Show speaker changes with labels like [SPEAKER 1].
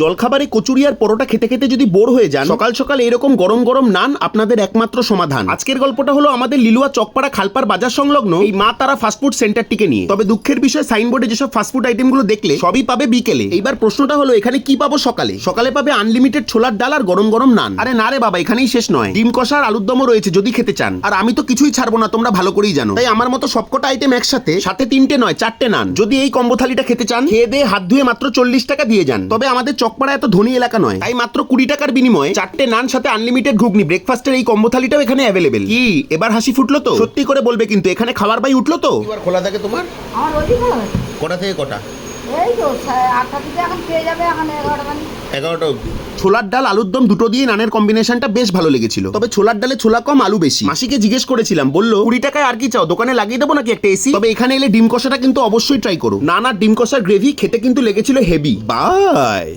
[SPEAKER 1] জলখাবারে কচুরি আর পরোটা খেতে খেতে যদি বোর হয়ে যান, সকাল সকাল এরকম গরম গরম নান আপনাদের একমাত্র সমাধান। আজকের গল্পটা হলো আমাদের লিলুয়া চকপাড়া খালপার বাজার সংলগ্ন এই মা তারা ফাস্টফুড সেন্টারটিকে নিয়ে। তবে দুঃখের বিষয়, সাইনবোর্ডে যেসব ফাস্টফুড আইটেমগুলো দেখলে সবই পাবে বিকেলে। এইবার প্রশ্নটা হলো এখানে কি পাবো সকালে? সকালে পাবে আনলিমিটেড ছোলার ডাল আর গরম গরম নান। আরে না রে বাবা, এখানেই শেষ নয়, ডিম কষা আর আলুর দমও রয়েছে যদি খেতে চান। আর আমি তো কিছুই ছাড়বো না, তোমরা ভালো করেই জানো। তাই আমার মতো সবকটা আইটেম একসাথে, সাথে 3টে নয় 4টে নান। যদি এই কম্বো থালিটা খেতে চান, খেয়ে দিয়ে হাত ধুয়ে মাত্র 40 টাকা দিয়ে যান। তবে আমাদের চকপাড়া এত ধনী এলাকা নয়, তাই মাত্র 20 টাকার বিনিময়ে 4টে নান সাথে আনলিমিটেড ঘুগনি ব্রেকফাস্টের এই কম্বো থালিটাও এখানে অ্যাভেলেবেল। কি এবার হাসি ফুটলো তো? সত্যি করে বলবে কিন্তু, এখানে খাবার বাই উঠলো তো? এবার খোলা থাকে তোমার?
[SPEAKER 2] আমার রোজই খোলা থাকে।
[SPEAKER 1] কটা থেকে কটা?
[SPEAKER 2] এই তো 8টা থেকে এখন পেয়ে যাবে, এখন 11টা মানে
[SPEAKER 1] 11টা অবধি। ছোলার ডাল আলুর দম দুটো দিয়ে নানের কম্বিনেশনটা বেশ ভালো লেগেছিল। তবে ছোলার ডালে ছোলা কম আলু বেশি। মাসিকে জিজ্ঞেস করেছিলাম, বললো 20 টাকায় আর কি চাও, দোকানে লাগিয়ে দেবো নাকি একটা এসি? তবে এখানে এলে ডিম কষাটা কিন্তু অবশ্যই ট্রাই করো। নান আর ডিম কষার গ্রেভি খেতে কিন্তু লেগেছিল হেভি। বাই।